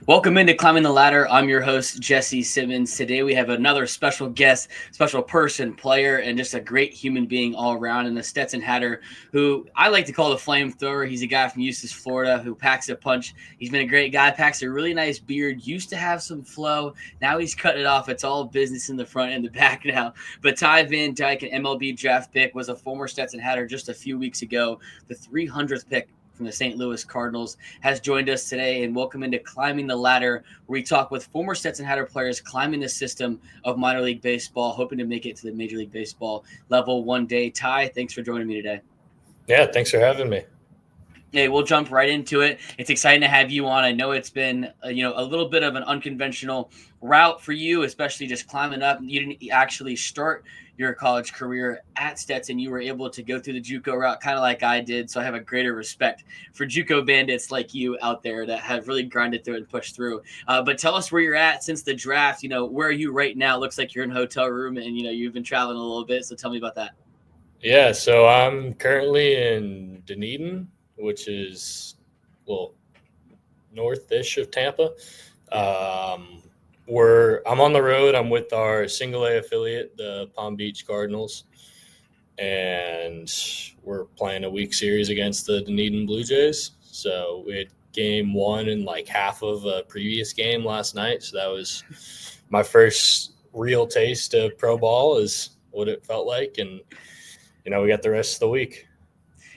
Welcome into Climbing the Ladder. I'm your host, Jesse Simmons. Today we have another special guest, special person, player, and just a great human being all around in the Stetson Hatter, who I like to call the flamethrower. He's a guy from Eustis, Florida, who packs a punch. He's been a great guy, packs a really nice beard, used to have some flow. Now he's cut it off. It's all business in the front and the back now. But Ty Van Dyke, an MLB draft pick, was a former Stetson Hatter just a few weeks ago, the 300th pick from the St. Louis Cardinals, has joined us today, and welcome into Climbing the Ladder, where we talk with former Stetson Hatter players climbing the system of minor league baseball, hoping to make it to the Major League Baseball level one day. Ty, thanks for joining me today. Yeah, thanks for having me. Hey, we'll jump right into it. It's exciting to have you on. I know it's been, a little bit of an unconventional route for you, especially just climbing up. You didn't actually start your college career at Stetson. You were able to go through the JUCO route, kind of like I did. So I have a greater respect for JUCO bandits like you out there that have really grinded through it and pushed through. But tell us where you're at since the draft. Where are you right now? It looks like you're in a hotel room, and you've been traveling a little bit. So tell me about that. Yeah, so I'm currently in Dunedin, which is, well, north-ish of Tampa. Um, I'm on the road. I'm with our single A affiliate, the Palm Beach Cardinals, and we're playing a week series against the Dunedin Blue Jays. So we had game one and like half of a previous game last night. So that was my first real taste of pro ball, is what it felt like, and we got the rest of the week.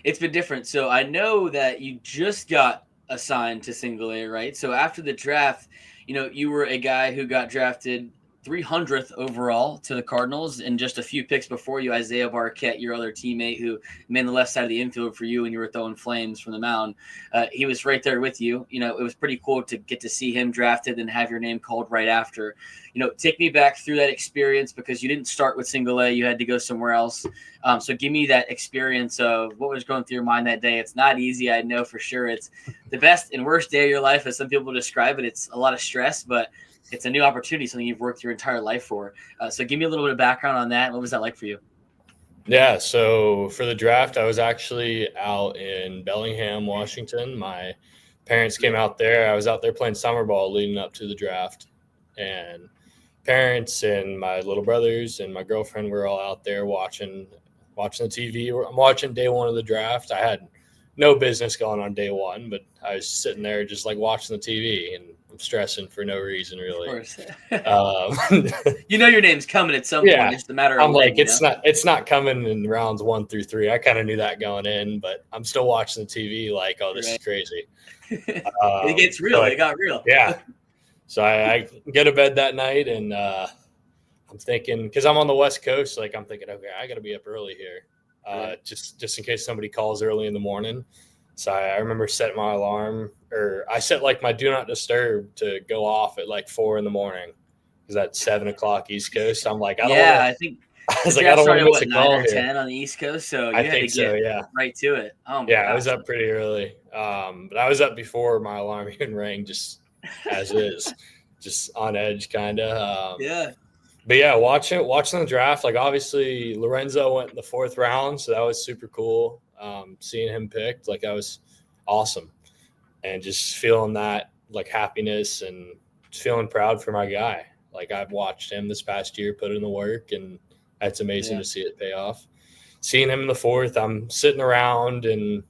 It's been different. So I know that you just got assigned to single A, right? So after the draft, you were a guy who got drafted 300th overall to the Cardinals, and just a few picks before you, Isaiah Barquette, your other teammate who manned the left side of the infield for you when you were throwing flames from the mound. He was right there with you. It was pretty cool to get to see him drafted and have your name called right after. Take me back through that experience, because you didn't start with single A. You had to go somewhere else. So give me that experience of what was going through your mind that day. It's not easy, I know for sure. It's the best and worst day of your life, as some people describe it. It's a lot of stress, but it's a new opportunity, something you've worked your entire life for. So give me a little bit of background on that. What was that like for you? Yeah, so for the draft, I was actually out in Bellingham, Washington. My parents came out there. I was out there playing summer ball leading up to the draft, and parents and my little brothers and my girlfriend were all out there watching the TV. I'm watching day one of the draft. I had no business going on day one, but I was sitting there just like watching the TV, and I'm stressing for no reason, really. Of course. Um, Your name's coming at some point. yeah, It's just a matter of I'm when, like, it's not coming in rounds 1 through 3. I kind of knew that going in, but I'm still watching the TV like, oh, this is Right. crazy. It gets real. So It got real. yeah, so I go to bed that night, and I'm thinking, because I'm on the West Coast, like I'm thinking, okay, I got to be up early here, Right. just in case somebody calls early in the morning. So I remember setting my alarm, or I set like my do not disturb to go off at like 4 in the morning, because that's 7 o'clock East Coast. I'm like, I don't want Yeah, to. I think I the was like, I draft don't want to started at miss what, a 9 call or here. 10 on the East Coast, so I you had to think so. get Yeah. right to it. Oh my Yeah, I was gosh. up pretty early, but I was up before my alarm even rang, just as is, just on edge, kind of. Yeah. But yeah, watching the draft, like obviously Lorenzo went in the 4th round, so that was super cool. Seeing him picked, like that was awesome, and just feeling that like happiness and just feeling proud for my guy. Like I've watched him this past year put in the work, and it's amazing Yeah. to see it pay off. Seeing him in the 4th, I'm sitting around, and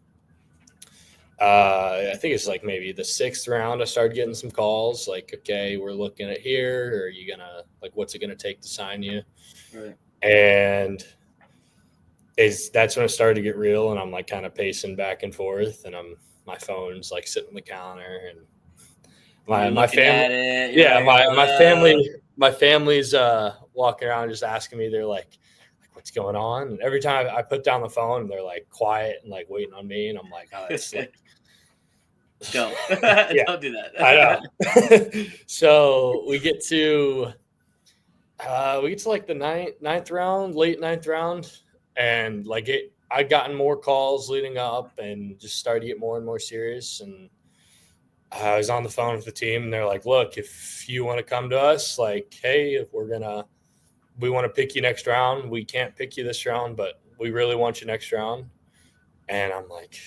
I think it's like maybe the 6th round, I started getting some calls like, okay, we're looking at here. Or are you gonna, like, what's it gonna take to sign you? Right. And that's when it started to get real, and I'm like kind of pacing back and forth, and my phone's like sitting on the counter, and You're my looking family, at it. yeah, You're like, my family's walking around just asking me. They're like, what's going on? And every time I put down the phone, they're like quiet and like waiting on me, and I'm like, oh, it's like, don't. yeah, Don't do that. I know. So we get to like the ninth round, late ninth round, and like I'd gotten more calls leading up, and just started to get more and more serious. And I was on the phone with the team, and they're like, look, if you want to come to us, like, hey, if we want to pick you next round. We can't pick you this round, but we really want you next round. And I'm like,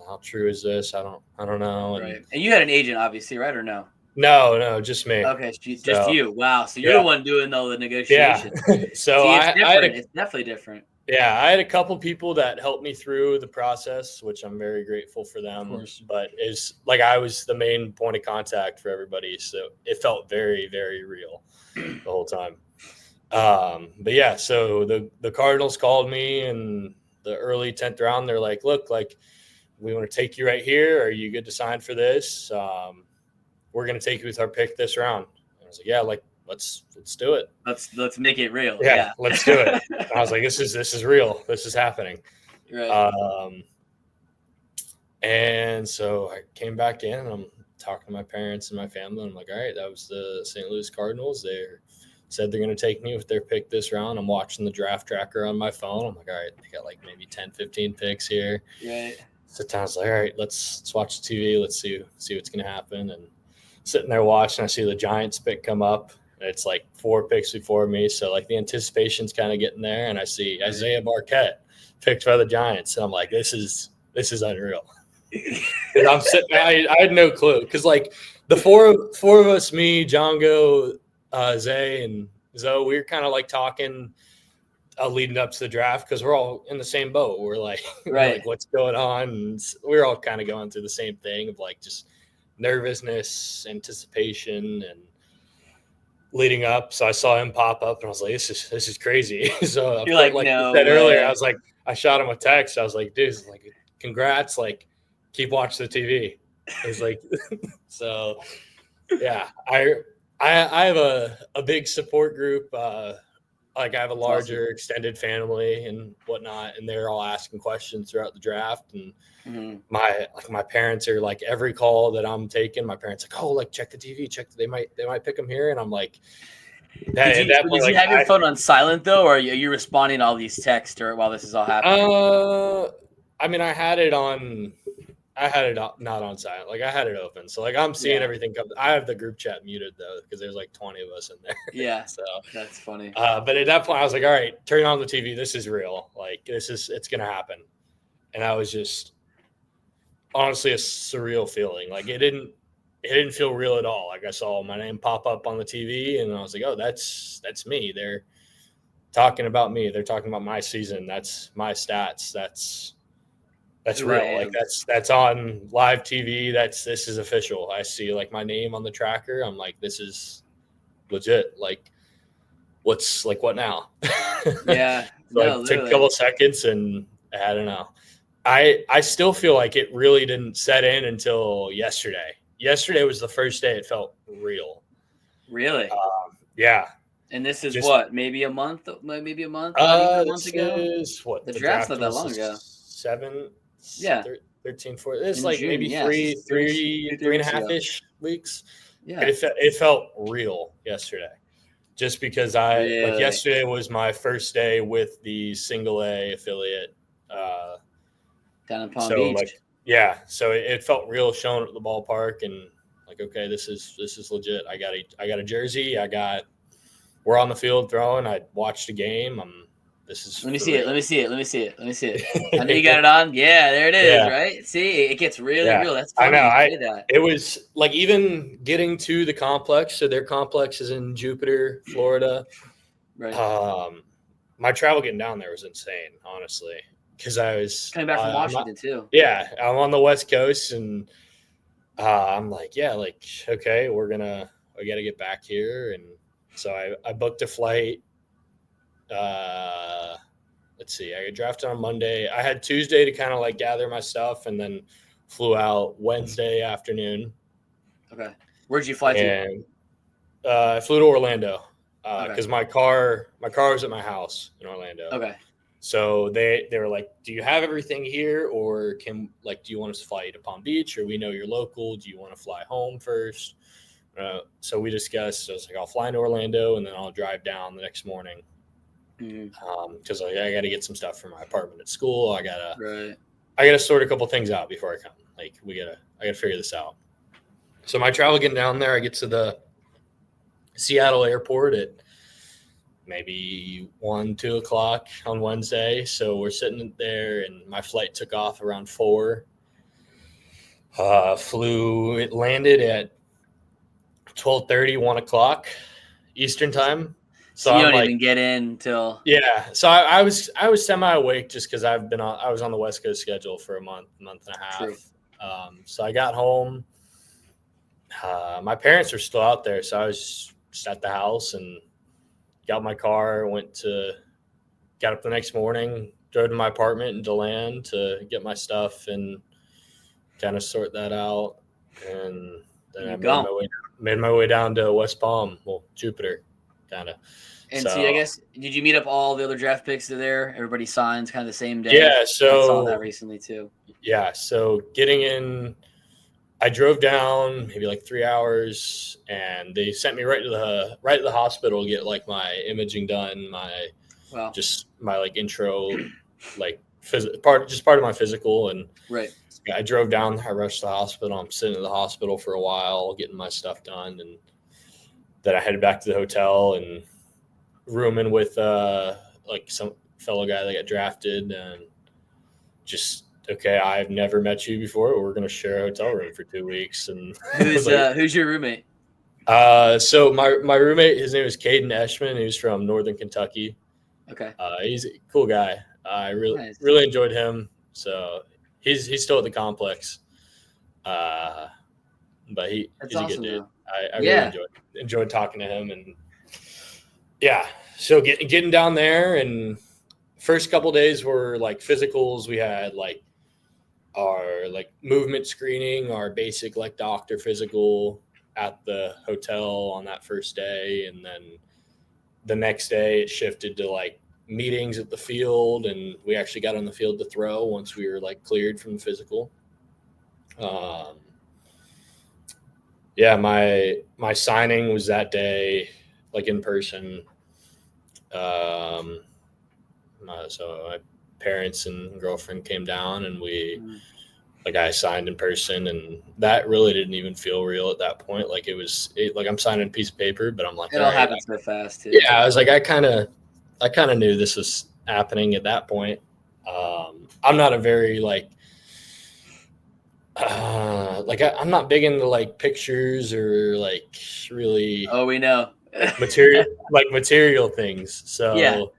how true is this? I don't know. And Right. And you had an agent, obviously, right, or no? No, just me. Okay, just So you. Wow. So you're the yeah, one doing all the yeah. negotiation. So See, it's I had different. It's definitely different. I had a couple people that helped me through the process, which I'm very grateful for Of them. course. But is like I was the main point of contact for everybody, so it felt very, very real the whole time. But yeah, so the Cardinals called me in the early 10th round. They're like, "Look, like we want to take you right here. Are you good to sign for this? We're going to take you with our pick this round." And I was like, "Yeah, like let's do it. Let's make it real. Yeah, Yeah. let's do it." And I was like, "This is real. This is happening." Right. Um, and so I came back in and I'm talking to my parents and my family. And I'm like, all right, that was the St. Louis Cardinals. They said they're going to take me with their pick this round. I'm watching the draft tracker on my phone. I'm like, all right, they got like maybe 10, 15 picks here. Right. So Tom's like, all right, let's watch the TV. Let's see what's going to happen. And sitting there watching, I see the Giants pick come up. And it's like 4 picks before me. So like the anticipation's kind of getting there. And I see Isaiah Marquette picked by the Giants. And I'm like, this is unreal. And I'm sitting. I had no clue because like the four of us, me, Django, Zay, and Zoe, we were kind of like talking leading up to the draft because we're all in the same boat. We're like, we're Right. like, what's going on? And we're all kind of going through the same thing of like just nervousness, anticipation, and leading up. So I saw him pop up, and I was like, this is crazy. So of You're course, like, like you no said earlier, I way. was like, I shot him a text. I was like, dude, like, congrats, like, keep watching the TV. He's like, so yeah, I have a big support group. Like I have a It's awesome. larger extended family and whatnot, and they're all asking questions throughout the draft. And Mm-hmm. my parents are like every call that I'm taking, my parents like, oh, like check the TV, they might pick him here, and I'm like, that at that point, Did you like have your phone on silent though, or are you responding to all these texts or while this is all happening? I mean, I had it not on silent. Like I had it open. So like I'm seeing Yeah. everything come. I have the group chat muted though, because there's like 20 of us in there. Yeah. So That's funny. but at that point I was like, all right, turn on the TV. This is real. Like it's gonna happen. And I was just honestly a surreal feeling. Like it didn't feel real at all. Like I saw my name pop up on the TV and I was like, oh, that's me. They're talking about me. They're talking about my season. That's my stats. That's Who I real. Like am. that's on live TV. This is official. I see like my name on the tracker. I'm like, this is legit. Like what now? Yeah. So No, it took a literally. couple of seconds and I don't know. I still feel like it really didn't set in until yesterday. Yesterday was the first day it felt real. Really. Yeah. And this is Just what, maybe a month, not even a month this ago. is what The the draft's draft not that was long ago. 7 Yeah. 13 4. It's In like June. maybe Yeah. So three and a weeks half ago. ish weeks. And Yeah. it felt real yesterday. Just because I like Really. yesterday was my first day with the single A affiliate. Uh, Down in Palm so Beach. like yeah, so it felt real showing at the ballpark and like okay, this is legit. I got a jersey. We're on the field throwing. I watched a game. This is Let me for see it. Let real. me see it. Let me see it. Let me see it. I know you got it on. Yeah, there it is, Yeah, right? See, it gets really yeah. real. That's I know. funny you say that. It was like even getting to the complex. So their complex is in Jupiter, Florida. Right. Um, my travel getting down there was insane, honestly, because I was Coming back from I'm not, Washington too. yeah, I'm on the West Coast, and I'm like, yeah, like okay, we got to get back here, and so I booked a flight. Uh, let's see, I got drafted on Monday. I had Tuesday to kind of like gather my stuff, and then flew out Wednesday afternoon, Okay. Where'd you fly to? and I flew to Orlando Okay. because my car was at my house in Orlando. Okay. So they were like, "Do you have everything here, or do you want us to fly you to Palm Beach, or we know you're local? Do you want to fly home first?" So we discussed. So I was like, "I'll fly into Orlando, and then I'll drive down the next morning because I got to get some stuff for my apartment at school. Right. I gotta sort a couple things out before I come. Like I gotta figure this out." So my travel getting down there, I get to the Seattle airport at maybe 1, 2 o'clock on Wednesday. So we're sitting there, and my flight took off around 4. It landed at 12:30, 1 o'clock Eastern time. So So you I'm don't like, even get in till yeah. So I was semi awake just because I was on the West Coast schedule for a month and a half. true. So I got home. My parents were still out there, so I was just at the house and got my car. Got up the next morning, drove to my apartment in DeLand to get my stuff and kind of sort that out, and then I You gone. made my way down to West Palm, well, Jupiter, kind of. And so I So guess did you meet up all the other draft picks that are there? Everybody signs kind of the same day. yeah, I saw that so recently too. so getting in, I drove down maybe like 3 hours, and they sent me right to the hospital to get like my imaging done, Wow. my like intro, like part of my physical. And Right. I drove down. I rushed to the hospital. I'm sitting in the hospital for a while getting my stuff done, and then I headed back to the hotel and rooming with like some fellow guy that got drafted, and just okay. I've never met you before. We're gonna share a hotel room for 2 weeks, and I was like, Who's your roommate? so my roommate, his name is Caden Eshman. He was from Northern Kentucky. Okay. He's a cool guy. I Nice. really enjoyed him. So he's still at the complex, uh, but That's he's a good awesome dude. though. I really Yeah. enjoyed talking to him, and yeah. So getting down there, and first couple days were like physicals. We had like our like movement screening, our basic like doctor physical at the hotel on that first day, and then the next day it shifted to like meetings at the field, and we actually got on the field to throw once we were like cleared from the physical. um, yeah, my signing was that day, like in person. um, so my parents and girlfriend came down, and Mm. like I signed in person, and that really didn't even feel real at that point. Like like I'm signing a piece of paper, but I'm like, It all all right. happens so fast too. Yeah, I was like, I kind of knew this was happening at that point. I'm not a very I'm not big into like pictures or like really Oh, we know. material things. Yeah. So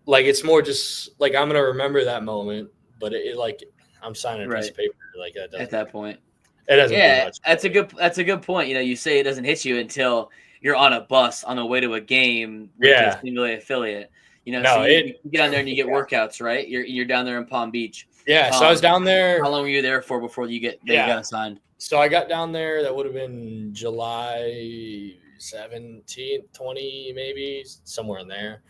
like it's more just like I'm gonna remember that moment, but like I'm signing a piece Right. of paper. Like At that point. it doesn't do Yeah, much that's for a me. good point. You know, you say it doesn't hit you until you're on a bus on the way to a game with a Yeah, single A affiliate. You know, so no, you it. get on there and you get Yeah, workouts, right? You're down there in Palm Beach. yeah. So I was down How there. long were you there for before you Yeah, got assigned? so I got down there. That would have been July 17th, 20, maybe somewhere in there.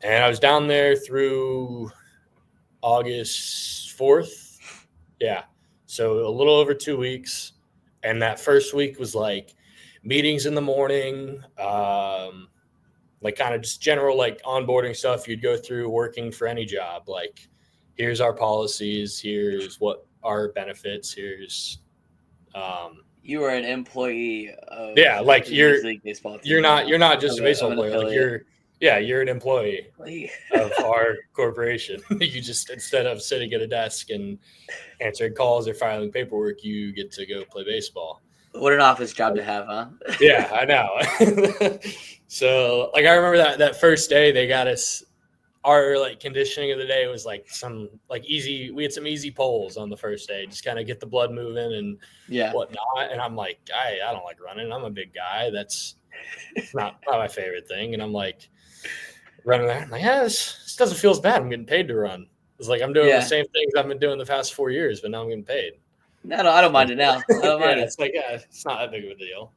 And I was down there through August 4th. Yeah. So a little over 2 weeks. And that first week was like meetings in the morning, like kind of just general like onboarding stuff you'd go through working for any job. Like, here's our policies, here's what our benefits, here's, um, You were an employee of yeah, like the Major League Baseball team you're now, not of, just a baseball an player. Like affiliate. you're an employee of our corporation. You just, instead of sitting at a desk and answering calls or filing paperwork, you get to go play baseball. What an office job to have, huh? Yeah, I know. So like I remember that first day they got us, our like conditioning of the day was like some like easy, we had some easy polls on the first day, just kind of get the blood moving and Yeah. whatnot. And I'm like, I don't like running. I'm a big guy. That's not my favorite thing. And I'm like running there. I'm like, yeah, this doesn't feel as bad. I'm getting paid to run. It's like I'm doing the Yeah. same things I've been doing the past 4 years, but now I'm getting paid. No, I don't mind it now. I don't Yeah, mind it. it's like, yeah, it's not that big of a deal.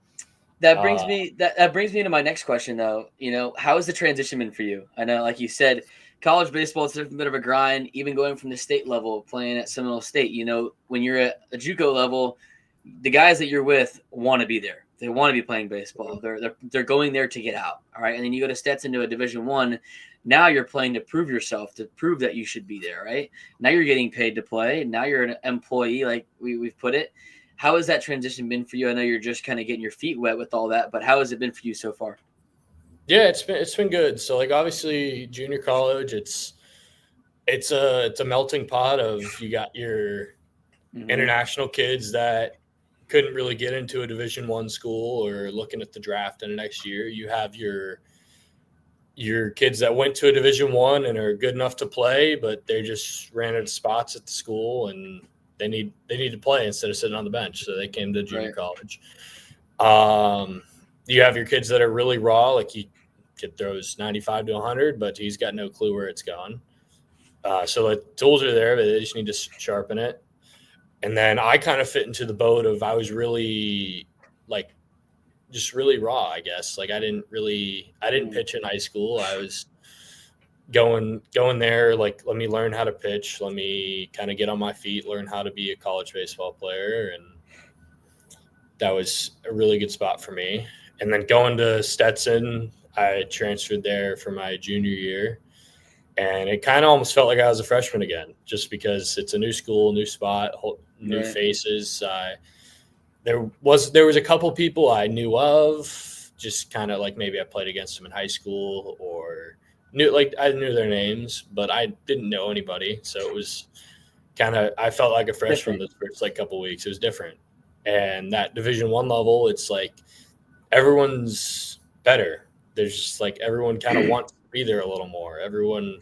That Uh, brings me that brings me into my next question though. You know, how has the transition been for you? I know, like you said, college baseball is a bit of a grind, even going from the state level, playing at Seminole State. You know, when you're at a JUCO level, the guys that you're with want to be there. They want to be playing baseball. They're going there to get out. All right. And then you go to Stetson to a Division 1. Now you're playing to prove yourself, to prove that you should be there, right? Now you're getting paid to play. Now you're an employee, like we've put it. How has that transition been for you? I know you're just kind of getting your feet wet with all that, but how has it been for you so far? yeah, it's been good. So like obviously junior college, it's a melting pot of, you got your Mm-hmm. international kids that couldn't really get into a Division I school or looking at the draft in the next year, you have your kids that went to a Division I and are good enough to play, but they just ran out of spots at the school and they need to play instead of sitting on the bench, so they came to junior Right. college. You have your kids that are really raw, like he kid throws 95 to 100, but he's got no clue where it's gone. So the tools are there, but they just need to sharpen it. And then I kind of fit into the boat of I was really like just really raw, I guess. Like I didn't pitch in high school. I was going there like let me learn how to pitch, let me kind of get on my feet, learn how to be a college baseball player, and that was a really good spot for me. And then going to Stetson, I transferred there for my junior year, and it kind of almost felt like I was a freshman again, just because it's a new school, new spot, new Right. faces. There was a couple people I knew of, just kind of like maybe I played against them in high school or I knew their names, but I didn't know anybody. So it was kind of I felt like a freshman Different. the first like couple weeks. It was different, and that Division I level, it's like everyone's better. There's just like everyone kind of wants to be there a little more. Everyone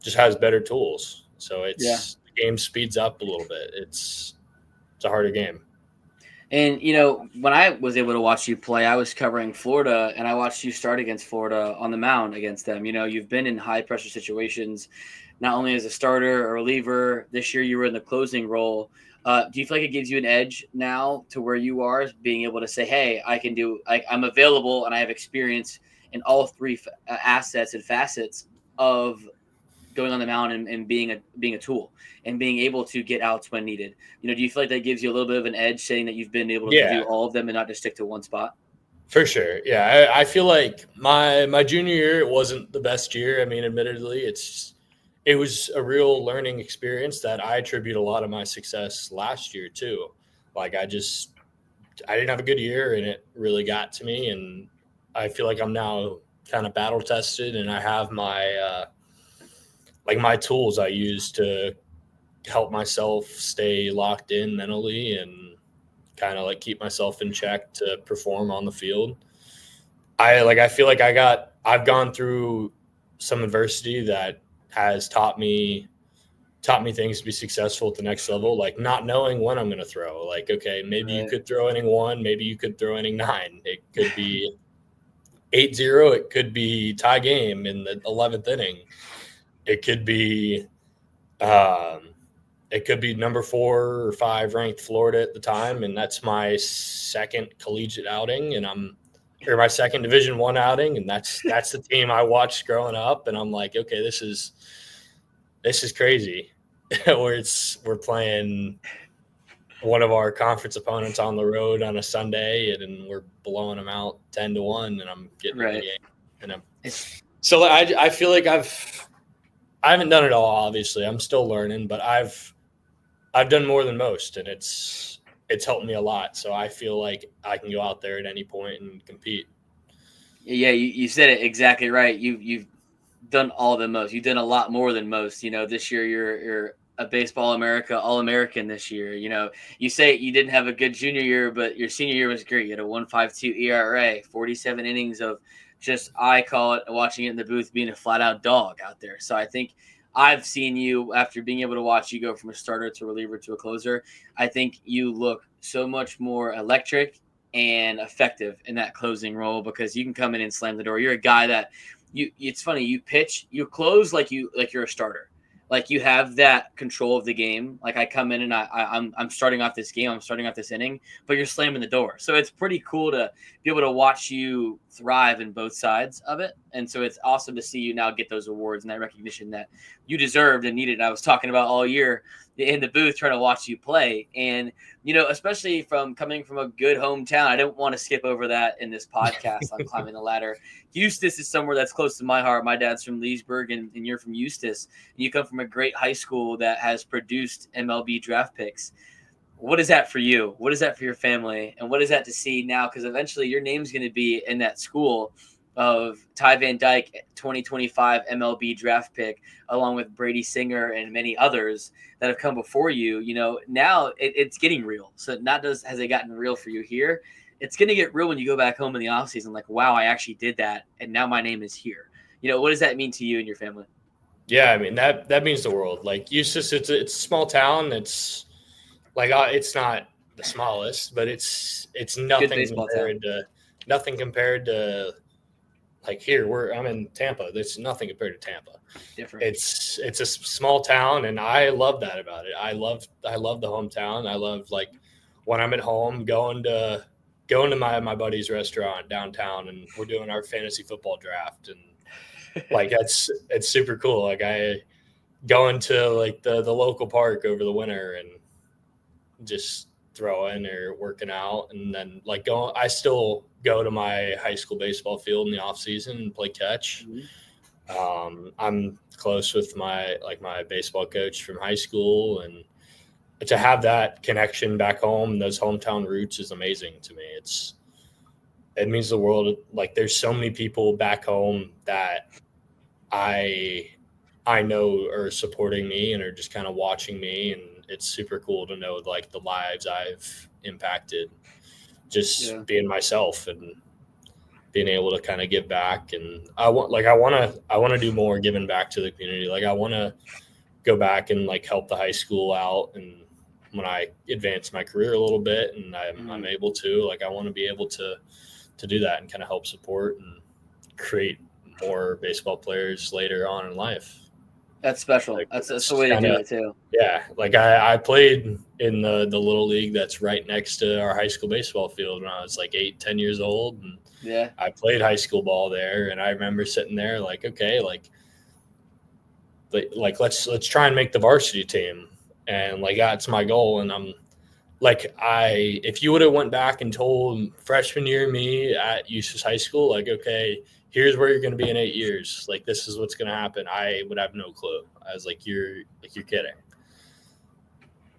just has better tools, so Yeah. the game speeds up a little bit. It's a harder game. And when I was able to watch you play, I was covering Florida, and I watched you start against Florida on the mound against them. You've been in high pressure situations, not only as a starter or reliever. This year, you were in the closing role. Do you feel like it gives you an edge now to where you are, being able to say, "Hey, I can do. I'm available, and I have experience in all three assets and facets of going on the mound and being a tool and being able to get outs when needed." Do you feel like that gives you a little bit of an edge, saying that you've been able to do Yeah, all of them and not just stick to one spot? for sure. Yeah, I feel like my junior year it wasn't the best year. I mean, admittedly, it was a real learning experience that I attribute a lot of my success last year too. Like I didn't have a good year and it really got to me, and I feel like I'm now kind of battle tested and I have my tools I use to help myself stay locked in mentally and kind of like keep myself in check to perform on the field. I feel like I've gone through some adversity that has taught me things to be successful at the next level, like not knowing when I'm going to throw. Like, okay, maybe you Right. could throw inning one, maybe you could throw inning nine. It could be 8-0. It could be tie game in the 11th inning. It could be, um, it could be number 4 or 5 ranked Florida at the time. And that's my second collegiate outing. Or my second Division I outing. And that's the team I watched growing up. And I'm like, okay, this is crazy. We're playing one of our conference opponents on the road on a Sunday, and we're blowing them out 10-1, and I'm getting in the Right. game. And It's so I feel like I haven't done it all. Obviously, I'm still learning, but I've done more than most, and it's helped me a lot. So I feel like I can go out there at any point and compete. Yeah, you said it exactly right. You've done all the most. You've done a lot more than most. This year you're a Baseball America All American this year. You say you didn't have a good junior year, but your senior year was great. You had a 1.52 ERA, 47 innings of just, I call it, watching it in the booth, being a flat out dog out there. So I think I've seen you, after being able to watch you go from a starter to a reliever to a closer. I think you look so much more electric and effective in that closing role, because you can come in and slam the door. You're a guy that it's funny, you pitch, you close like you're a starter. Like, you have that control of the game. Like, I come in and I'm starting off this game, I'm starting off this inning, but you're slamming the door. So it's pretty cool to be able to watch you thrive in both sides of it. And so it's awesome to see you now get those awards and that recognition that you deserved and needed. I was talking about all year in the booth trying to watch you play. And especially from coming from a good hometown, I don't want to skip over that in this podcast on Climbing the Ladder. Eustis is somewhere that's close to my heart. My dad's from Leesburg, and you're from Eustis. And you come from a great high school that has produced MLB draft picks. What is that for you? What is that for your family? And what is that to see now? Because eventually your name's going to be in that school. of Ty Van Dyke, 2025 MLB draft pick, along with Brady Singer and many others that have come before you. Now it's getting real. So not does has it gotten real for you here, it's going to get real when you go back home in the offseason. Like, wow, I actually did that, and now my name is here. What does that mean to you and your family? Yeah, I mean that means the world. Like Eustis, it's a small town. It's like it's not the smallest, but it's Good baseball town. nothing compared to like here. I'm in Tampa. There's nothing compared to Tampa. Different. It's a small town, and I love that about it. I love the hometown. I love like when I'm at home going to my buddy's restaurant downtown, and we're doing our fantasy football draft, and like it's super cool. Like I going to like the local park over the winter and just throwing or working out, and then like I still go to my high school baseball field in the off season and play catch. Mhm. I'm close with my baseball coach from high school, and to have that connection back home, those hometown roots is amazing to me. It means the world. Like there's so many people back home that I I know are supporting me and are just kind of watching me, and it's super cool to know like the lives I've impacted Yeah. just being myself and being able to kind of give back. And I want to do more giving back to the community. Like I want to go back and like help the high school out, and when I advance my career a little bit and I'm Mhm. able to, like I want to be able to do that and kind of help support and create more baseball players later on in life. That's special. Like That's the it's way to kind do of it too. yeah. Like I played in the little league that's right next to our high school baseball field when I was like 8, 10 years old, and Yeah. I played high school ball there. And I remember sitting there like, okay, like let's try and make the varsity team, and like that's my goal. And I'm like if you would have went back and told freshman year me at Eustis High School, like, okay, here's where you're going to be in 8 years, like this is what's going to happen, I would have no clue. I was like, you're kidding.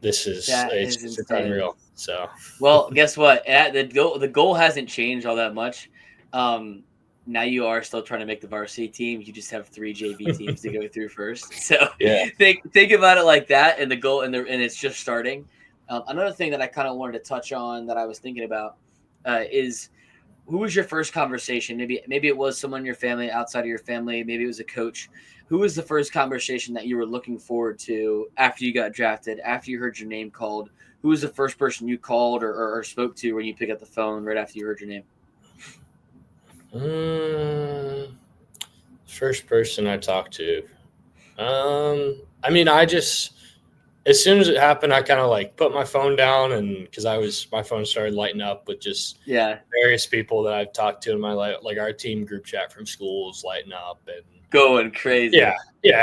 That It's is just insane. unreal. So Well, guess what? The goal hasn't changed all that much. Um, Now you are still trying to make the varsity team. You just have three JV teams to go through first. So yeah. think about it like that, and the goal and it's just starting. Another thing that I kind of wanted to touch on that I was thinking about is who was your first conversation? Maybe it was someone in your family, outside of your family. Maybe it was a coach. Who was the first conversation that you were looking forward to after you got drafted? After you heard your name called, who was the first person you called or spoke to when you pick up the phone right after you heard your name? mm, First person I talked to, I mean, I just as soon as it happened, I kind of like put my phone down, and because my phone started lighting up with just Yeah, various people that I've talked to in my life, like our team group chat from school is lighting up, and going yeah, crazy. yeah,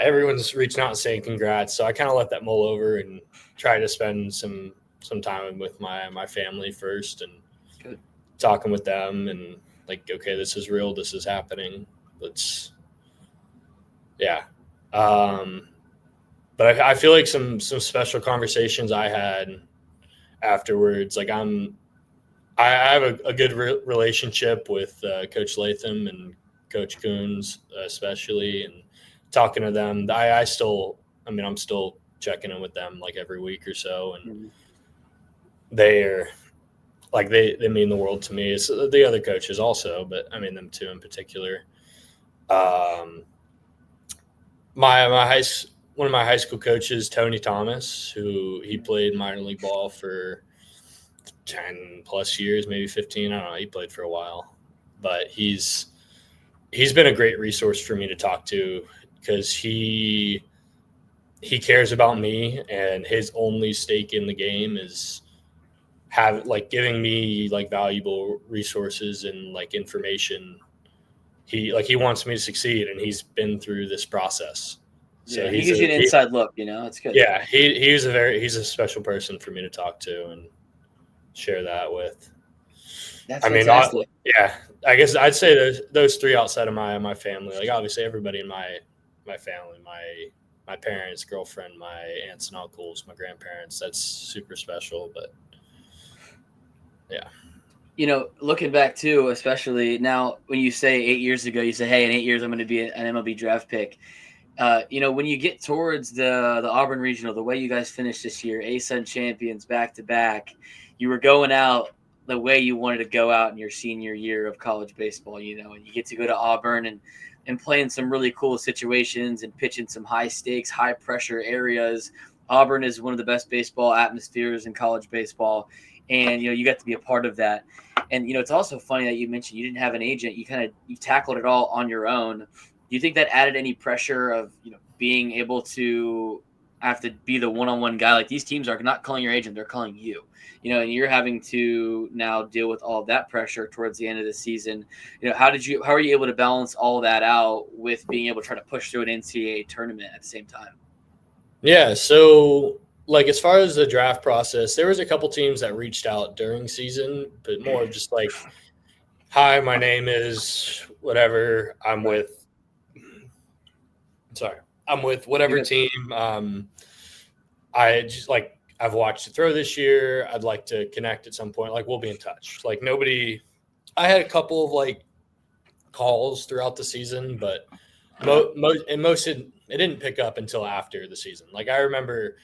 everyone's reaching out and saying congrats. So I kind of let that mull over and try to spend some time with my family first and Good. talking with them, and like, okay, this is real, this is happening. Let's yeah. Um, but I feel like some special conversations I had afterwards. Like I have a good relationship with Coach Latham and Coach Coons, especially, and talking to them. I mean, I'm still checking in with them like every week or so, and Mhm. they are like they mean the world to me. It's the other coaches also, but I mean them two in particular. Um, my high one of my high school coaches, Tony Thomas, who he played minor league ball for 10 plus years, maybe 15. I don't know. He played for a while, but he's been a great resource for me to talk to because he cares about me, and his only stake in the game is have like giving me like valuable resources and like information. He wants me to succeed, and he's been through this process. So Yeah, he gives you an inside look. It's good. yeah, he's a special person for me to talk to and share that with. That's I mean, fantastic. yeah, I guess I'd say those three outside of my family. Like obviously everybody in my family, my parents, girlfriend, my aunts and uncles, my grandparents. That's super special. But yeah, Looking back too, especially now when you say 8 years ago, you say, "Hey, in 8 years I'm going to be an MLB draft pick." When you get towards the Auburn Regional, the way you guys finished this year, ASUN champions back to back, you were going out the way you wanted to go out in your senior year of college baseball. And you get to go to Auburn and play in some really cool situations and pitch in some high stakes, high pressure areas. Auburn is one of the best baseball atmospheres in college baseball, and you got to be a part of that. And it's also funny that you mentioned you didn't have an agent. You tackled it all on your own. Do you think that added any pressure of being able to have to be the one-on-one guy? Like, these teams are not calling your agent, they're calling you. And you're having to now deal with all of that pressure towards the end of the season. How are you able to balance all that out with being able to try to push through an NCAA tournament at the same time? Yeah, so like as far as the draft process, there was a couple teams that reached out during season, but more of just like, hi, my name is whatever. Right. I'm with whatever team. I just like I've watched it throw this year. I'd like to connect at some point. Like, we'll be in touch. Like, nobody. I had a couple of like calls throughout the season, but most it didn't pick up until after the season. Like, I remember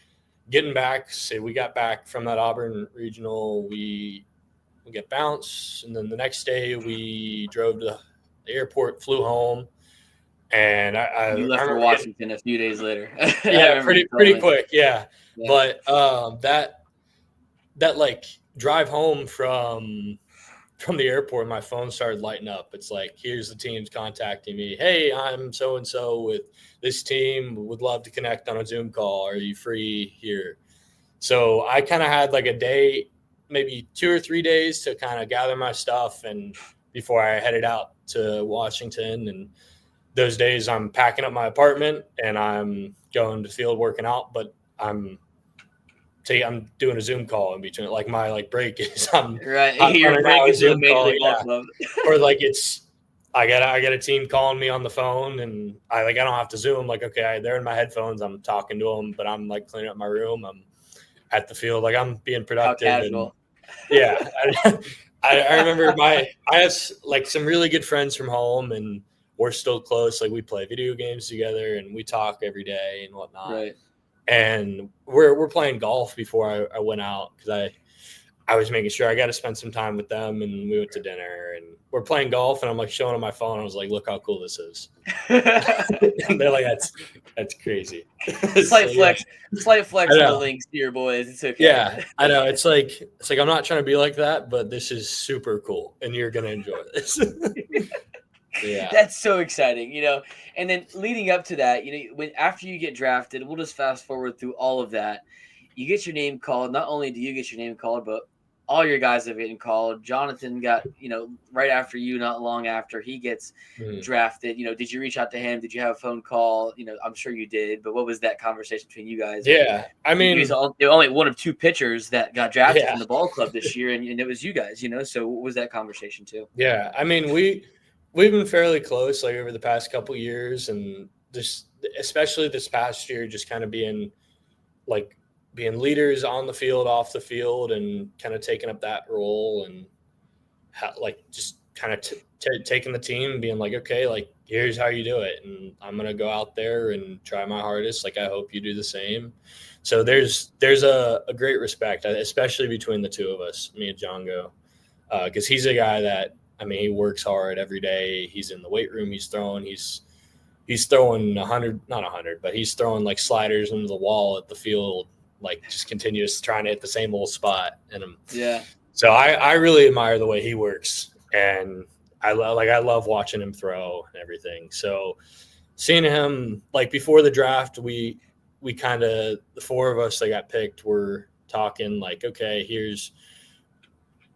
getting back. Say we got back from that Auburn regional, we get bounced, and then the next day we drove to the airport, flew home, and I You left for remember Washington a few days later. I yeah, remember you pretty told me. quick, yeah. Yeah. But that like drive home from the airport, my phone started lighting up. It's like, here's the teams contacting me. Hey, I'm so and so with this team. Would love to connect on a Zoom call. Are you free here? So I kind of had like a day, maybe 2 or 3 days to kind of gather my stuff and before I headed out to Washington. And those days I'm packing up my apartment and I'm going to field working out, but I'm doing a Zoom call in between. Like, my like break is I'm Right. hot You're running out a breaking to the Zoom Major call, League Ball yeah. Club. Or like I got a team calling me on the phone and I don't have to Zoom. Like, okay, they're in my headphones. I'm talking to them, but I'm like cleaning up my room. I'm at the field, like I'm being How productive. And casual. yeah, I remember I have like some really good friends from home, and we're still close. Like, we play video games together and we talk every day and whatnot. Right. And we're playing golf before I went out because I was making sure I got to spend some time with them, and we went to dinner and we're playing golf, and I'm like showing them my phone. I was like, look how cool this is. And they're like, that's crazy. Slight So, yeah, flex, slight flex I on the know. links to your boys. It's okay. Yeah, I know. It's like I'm not trying to be like that, but this is super cool, and you're gonna enjoy this. Yeah, That's so exciting. And then leading up to that, when after you get drafted, we'll just fast forward through all of that. You get your name called. Not only do you get your name called, but all your guys have getting called. Jonathan got, right after you, not long after he gets Mhm. drafted. Did you reach out to him? Did you have a phone call? I'm sure you did, but what was that conversation between you guys? And Yeah. I you guys mean, only one of two pitchers that got drafted yeah, from the ball club this year, and it was you guys. So what was that conversation too? yeah. I mean, we've been fairly close, like over the past couple years, and just especially this past year, just kind of like being leaders on the field, off the field, and kind of taking up that role, and like just kind of taking the team and being like, okay, like here's how you do it, and I'm gonna go out there and try my hardest. Like, I hope you do the same. So there's a great respect, especially between the two of us, me and Django, because he's a guy that, I mean, he works hard every day. He's in the weight room. He's throwing 100, not 100, but he's throwing like sliders into the wall at the field, like just continuous trying to hit the same old spot. And Yeah. so I really admire the way he works, and I love watching him throw and everything. So seeing him, like, before the draft, we kind of, the four of us that got picked were talking like, okay,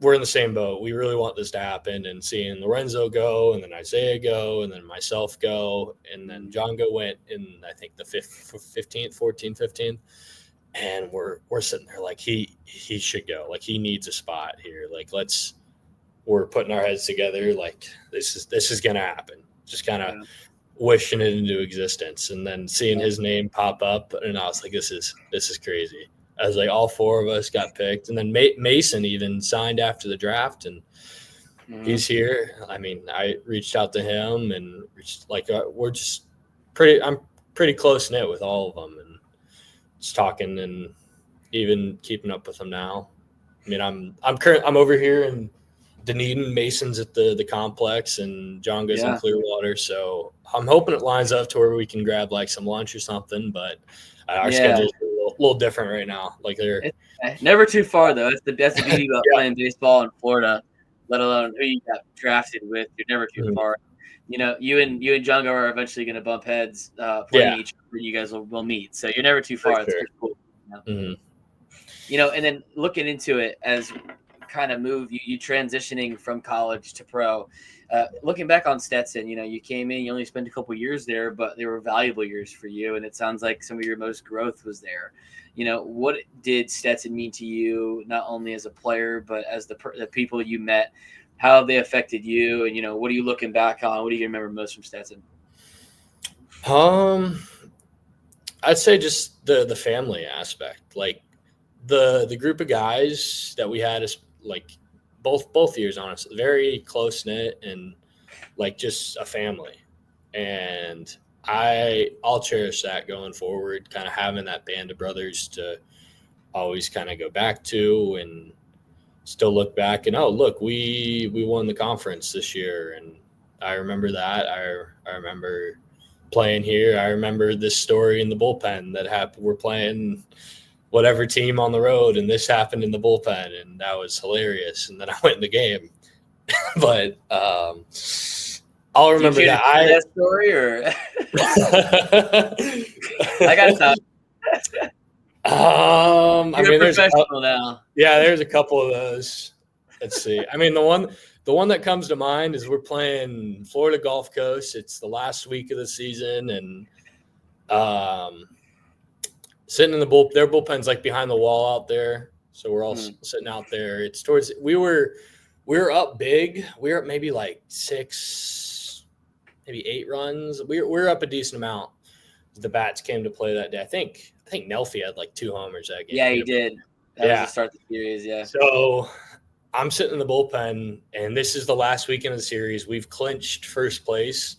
we're in the same boat. We really want this to happen. And seeing Lorenzo go, and then Isaiah go, and then myself go, and then John go went in, I think the 15th, 14th, 15th. And we're sitting there like, he should go. Like, he needs a spot here. Like, we're putting our heads together. Like, this is going to happen. Just kind of wishing it into existence. And then seeing his name pop up, and I was like, this is crazy. as like all four of us got picked, and then Mason even signed after the draft, and he's here. I mean, I reached out to him, and we're just pretty. I'm pretty close knit with all of them, and just talking and even keeping up with them now. I mean, I'm over here in Dunedin. Mason's at the complex, and John goes in Clearwater. So I'm hoping it lines up to where we can grab like some lunch or something. But our schedule's a little different right now. Like they're never too far though. That's the beauty about playing baseball in Florida. Let alone who you got drafted with. You're never too far. You know, you and Django are eventually going to bump heads playing each other. You guys will meet. So you're never too far. That's pretty cool. You know? You know, and then looking into it as kind of move you transitioning from college to pro. Looking back on Stetson, you know, you came in, you only spent a couple years there, but they were valuable years for you, and it sounds like some of your most growth was there. You know, what did Stetson mean to you, not only as a player, but as the people you met? How have they affected you? And, you know, what are you looking back on? What do you remember most from Stetson? I'd say just the family aspect. Like the group of guys that we had is like both years, honestly, very close knit and like just a family. And I'll cherish that going forward, kind of having that band of brothers to always kind of go back to and still look back and, oh, look, we won the conference this year. And I remember that. I remember playing here. I remember this story in the bullpen that happened. We're playing whatever team on the road, and this happened in the bullpen, and that was hilarious. And then I went in the game. But I'll remember that story, or I got to talk. I mean, there's professional now. Yeah, there's a couple of those. Let's see. I mean, the one that comes to mind is we're playing Florida Gulf Coast. It's the last week of the season, and sitting in their bullpen's like behind the wall out there. So we're all sitting out there. It's towards we were up big. We were up maybe like 6, maybe 8 runs. We were up a decent amount. The bats came to play that day. I think Nelfi had like 2 homers that game. Yeah, he did. That was the start of the series, yeah. So I'm sitting in the bullpen, and this is the last weekend of the series. We've clinched first place.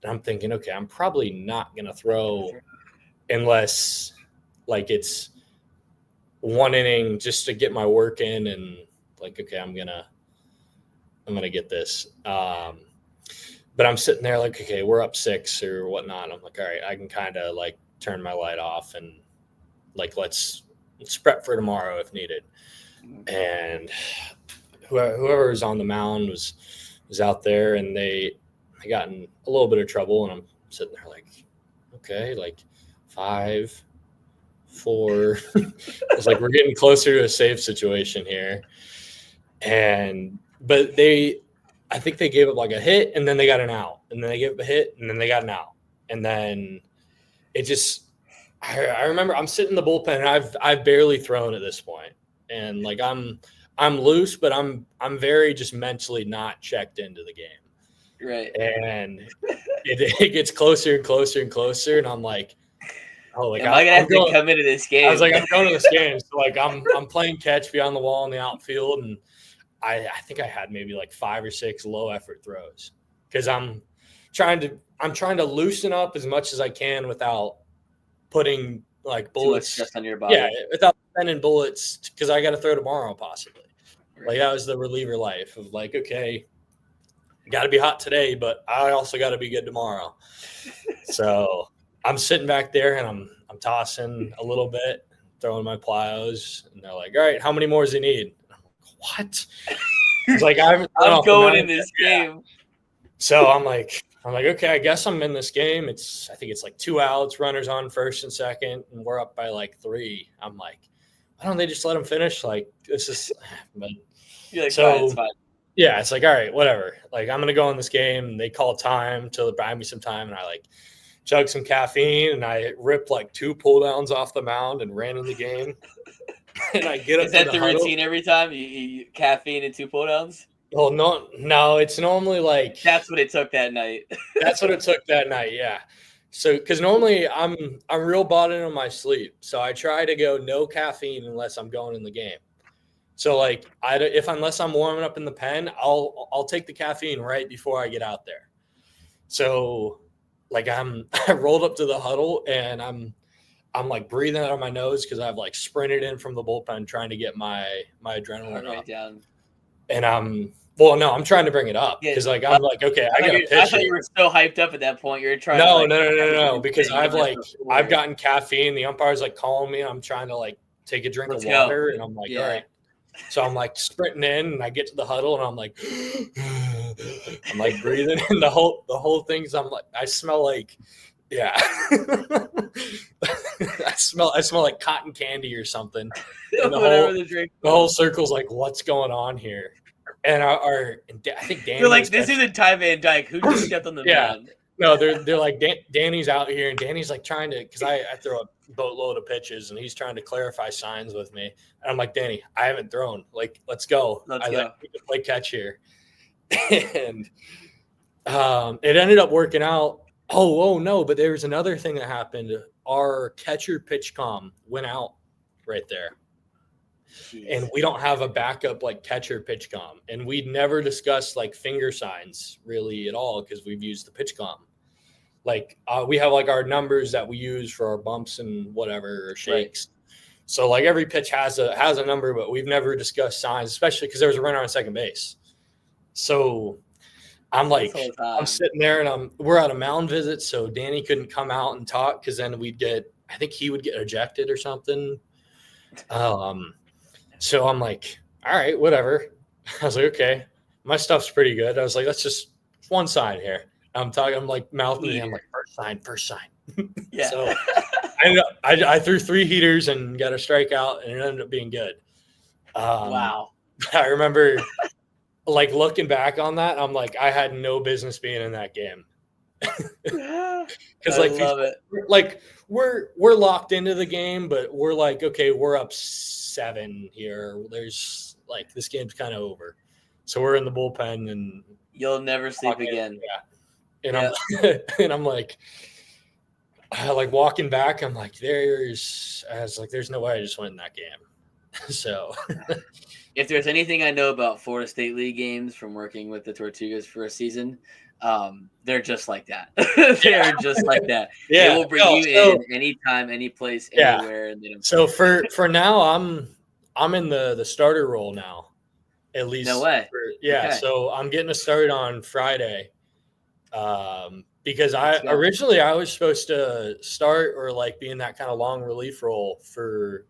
And I'm thinking, okay, I'm probably not going to throw unless like it's 1 inning just to get my work in, and like, okay, I'm going to get this. But I'm sitting there like, okay, we're up 6 or whatnot. I'm like, all right, I can kind of like turn my light off and like, let's prep for tomorrow if needed. And whoever was on the mound was out there, and they got in a little bit of trouble. And I'm sitting there like, okay, like 5, 4. It's like we're getting closer to a safe situation here. But I think they gave up like a hit, and then they got an out, and then they gave up a hit, and then they got an out. And then it just, I remember I'm sitting in the bullpen, and I've barely thrown at this point. And like, I'm loose, but I'm very just mentally not checked into the game. Right. And it gets closer and closer and closer. And I'm like, oh, like, am I gonna have to come into this game? I was like, I'm going to this game. So like, I'm playing catch beyond the wall in the outfield, and I think I had maybe like 5 or 6 low effort throws because I'm trying to loosen up as much as I can without putting like bullets stress on your body. Yeah, without spending bullets because I got to throw tomorrow possibly. Right. Like that was the reliever life of like, okay, got to be hot today, but I also got to be good tomorrow. So I'm sitting back there and I'm tossing a little bit, throwing my plyos, and they're like, all right, how many more does he need? What? It's like I'm going in this game. So I'm like, okay, I guess I'm in this game. I think it's like 2 outs, runners on first and second, and we're up by like 3. I'm like, why don't they just let them finish? Like, it's just, but you're like, so it's fine. Yeah, it's like, all right, whatever. Like, I'm gonna go in this game. And they call time till they buy me some time, and I like chug some caffeine, and I ripped like 2 pull downs off the mound and ran in the game. And I get up. Is that the routine every time? You caffeine and 2 pull downs? Well, no, it's normally like that's what it took that night. That's what it took that night, yeah. So, because normally I'm real bought in on my sleep, so I try to go no caffeine unless I'm going in the game. So, like, unless I'm warming up in the pen, I'll take the caffeine right before I get out there. So, like, I rolled up to the huddle and I'm like breathing out of my nose because I've like sprinted in from the bullpen trying to get my Heart adrenaline rate up, down. and I'm trying to bring it up Yeah. because like I'm like, okay, I got to I pitch thought it. you were so hyped up at that point. You were trying to No, like no, no, no, have no, everything because and give yourself I've away. gotten caffeine. The umpire's like calling me. I'm trying to like take a drink of Let's go. water, and I'm like, all Yeah. right. So I'm like sprinting in, and I get to the huddle, and I'm like, I'm like breathing, and the whole thing's I'm like, I smell like, yeah, I smell like cotton candy or something, and the Whatever whole the drink the whole was. circle's like, what's going on here? And I think They're Danny like, was this catching. isn't Ty Van Dyke. Who just stepped on the Yeah. mound? No, they're like Danny's out here, and Danny's like trying to because I throw a boatload of pitches, and he's trying to clarify signs with me. And I'm like, Danny, I haven't thrown. Like, let's go. Let's I go. like to play catch here, and it ended up working out. Oh no! But there was another thing that happened. Our catcher pitch comm went out right there, and Jeez. we don't have a backup like catcher pitch comm, and we'd never discussed like finger signs really at all because we've used the pitch comm. Like we have like our numbers that we use for our bumps and whatever or shakes. Right. So like every pitch has a number, but we've never discussed signs, especially because there was a runner on second base. So I'm like, I'm sitting there and we're on a mound visit, so Danny couldn't come out and talk because then I think he would get ejected or something. So I'm like, all right, whatever. I was like, okay, my stuff's pretty good. I was like, let's just one sign here. I'm like mouthing it. I'm like, first sign. Yeah. So I threw 3 heaters and got a strikeout, and it ended up being good. Wow. I remember like looking back on that, I'm like, I had no business being in that game. Because I love it. Like we're locked into the game, but we're like, okay, we're up 7 here. There's like this game's kind of over. So we're in the bullpen and you'll never sleep again. Yeah. And I'm like walking back, I'm like, there's no way I just went in that game. So if there's anything I know about Florida State League games from working with the Tortugas for a season, they're just like that. They're just like that. Yeah. They will bring you in anytime, any place, anywhere. And they don't so for now, I'm in the starter role now. At least. No way. Okay. So I'm getting a start on Friday. Because originally I was supposed to start or like be in that kind of long relief role for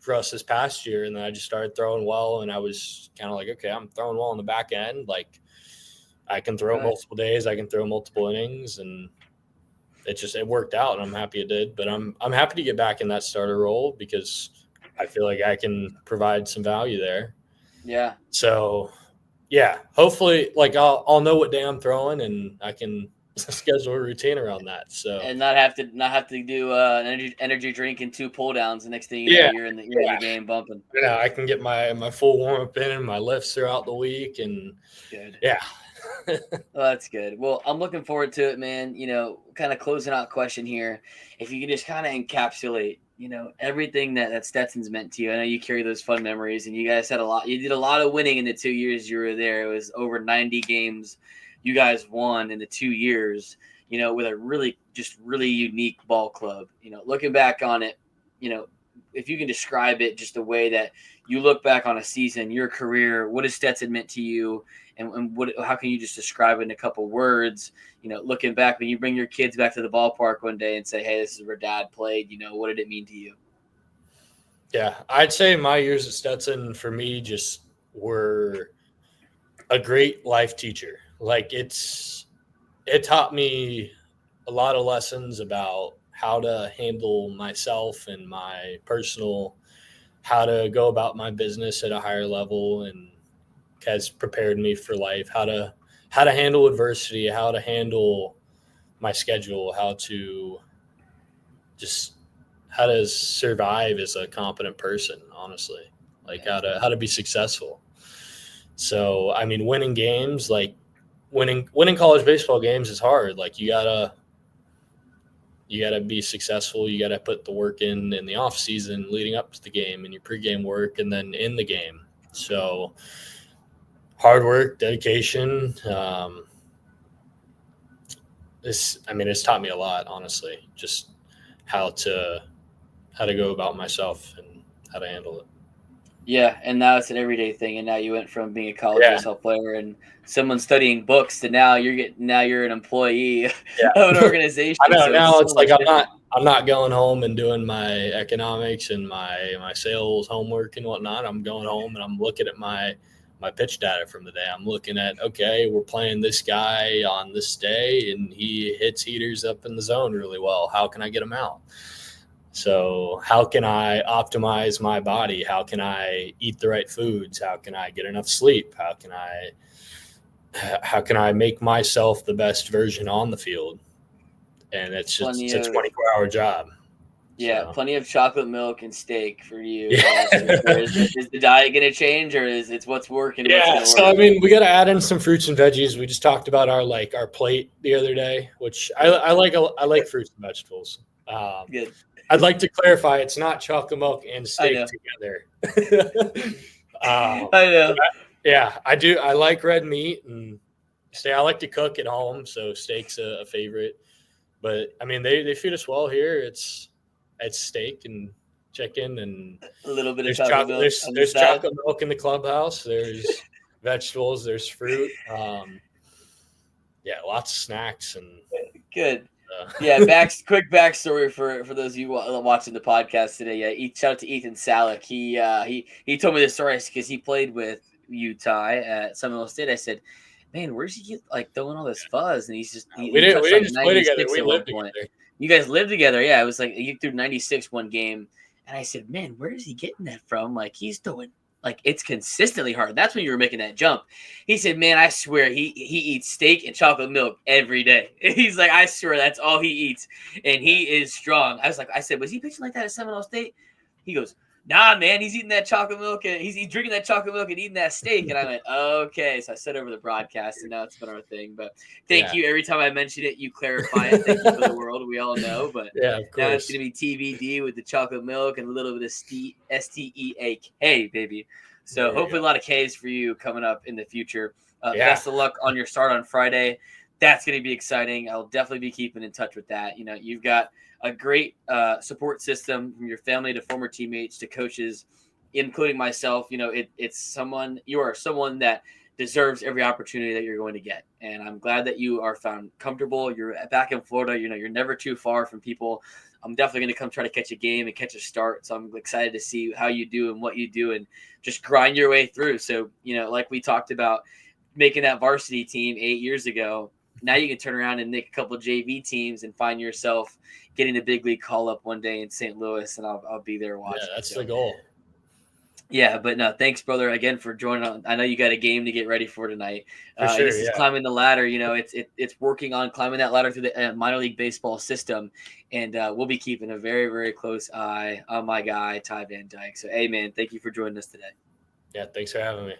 us this past year, and then I just started throwing well, and I was kind of like, okay, I'm throwing well on the back end. Like I can throw multiple days, I can throw multiple innings, and it worked out, and I'm happy it did. But I'm happy to get back in that starter role because I feel like I can provide some value there. Yeah. So yeah, hopefully like I'll know what day I'm throwing, and I can schedule a routine around that. So and not have to do an energy drink and 2 pull downs. The next thing you know, you're in the game bumping. Yeah, I can get my full warm up in and my lifts throughout the week, and good. Yeah. Well, that's good. Well, I'm looking forward to it, man. Kind of closing out question here. If you could just kind of encapsulate, everything that Stetson's meant to you. I know you carry those fun memories, and you guys had you did a lot of winning in the 2 years you were there. It was over 90 games you guys won in the 2 years, with a really unique ball club. Looking back on it, if you can describe it just the way that you look back on a season, your career, what has Stetson meant to you? And how can you just describe it in a couple words? Looking back, when you bring your kids back to the ballpark one day and say, hey, this is where Dad played, what did it mean to you? Yeah, I'd say my years at Stetson for me just were a great life teacher. Like it taught me a lot of lessons about how to handle myself and my personal, how to go about my business at a higher level, and has prepared me for life, how to handle adversity, how to handle my schedule, how to survive as a competent person, honestly, like how to be successful. So, I mean, winning games, like winning college baseball games is hard. Like you gotta You got to be successful. You got to put the work in the off season leading up to the game and your pregame work and then in the game. So hard work, dedication. It's taught me a lot, honestly, just how to go about myself and how to handle it. Yeah, and now it's an everyday thing. And now you went from being a college Yeah. baseball player and someone studying books to now you're an employee of Yeah. an organization. I know So now it's it's so like much different. I'm not going home and doing my economics and my sales homework and whatnot. I'm going home and I'm looking at my pitch data from the day. I'm looking at, okay, we're playing this guy on this day and he hits heaters up in the zone really well. How can I get him out? So how can I optimize my body? How can I eat the right foods? How can I get enough sleep? How can I make myself the best version on the field? And it's a 24-hour job. Yeah, So. plenty of chocolate milk and steak for you. Yeah. Is the diet going to change, or is it's what's working? Yeah. What's So, work? we got to add in some fruits and veggies. We just talked about our plate the other day, which I like fruits and vegetables. Good. I'd like to clarify, it's not chocolate milk and steak together. I know. Yeah, I do. I like red meat and I like to cook at home, so steak's a favorite. But they feed us well here. It's steak and chicken and A little bit of there's chocolate milk. there's chocolate milk in the clubhouse. There's vegetables. There's fruit. Yeah, lots of snacks and good. Yeah, quick backstory for those of you watching the podcast today. Yeah, shout out to Ethan Salick. He told me this story because he played with Utah at Seminole State. I said, man, where's he get like throwing all this fuzz? And he's just we he touched didn't like just play together. 96 We at one lived point. together. You guys lived together, yeah. It was like you threw 96 one game, and I said, man, where is he getting that from? Like he's throwing like it's consistently hard. That's when you were making that jump. He said, man, I swear he eats steak and chocolate milk every day. He's like, I swear that's all he eats. And he is strong. I said, was he pitching like that at Seminole State? He goes, nah, man, he's eating that chocolate milk and he's drinking that chocolate milk and eating that steak. And I went, okay. So I said over the broadcast and now it's been our thing. But thank you. Every time I mention it, you clarify it. Thank you for the world. We all know. But yeah, of course. Now it's going to be TBD with the chocolate milk and a little bit of STEAK, baby. So hopefully a lot of Ks for you coming up in the future. Best of luck on your start on Friday. That's going to be exciting. I'll definitely be keeping in touch with that. You've got a great support system from your family to former teammates to coaches, including myself. You are someone that deserves every opportunity that you're going to get. And I'm glad that you are found comfortable. You're back in Florida. You're never too far from people. I'm definitely going to come try to catch a game and catch a start. So I'm excited to see how you do and what you do and just grind your way through. So, like we talked about making that varsity team 8 years ago, now you can turn around and make a couple of JV teams and find yourself getting a big league call up one day in St. Louis, and I'll be there watching. Yeah, that's the goal. Yeah, but no, thanks, brother, again for joining on. I know you got a game to get ready for tonight. For sure, this is climbing the ladder. It's working on climbing that ladder through the minor league baseball system, and we'll be keeping a very, very close eye on my guy, Ty Van Dyke. So, hey, man, thank you for joining us today. Yeah, thanks for having me.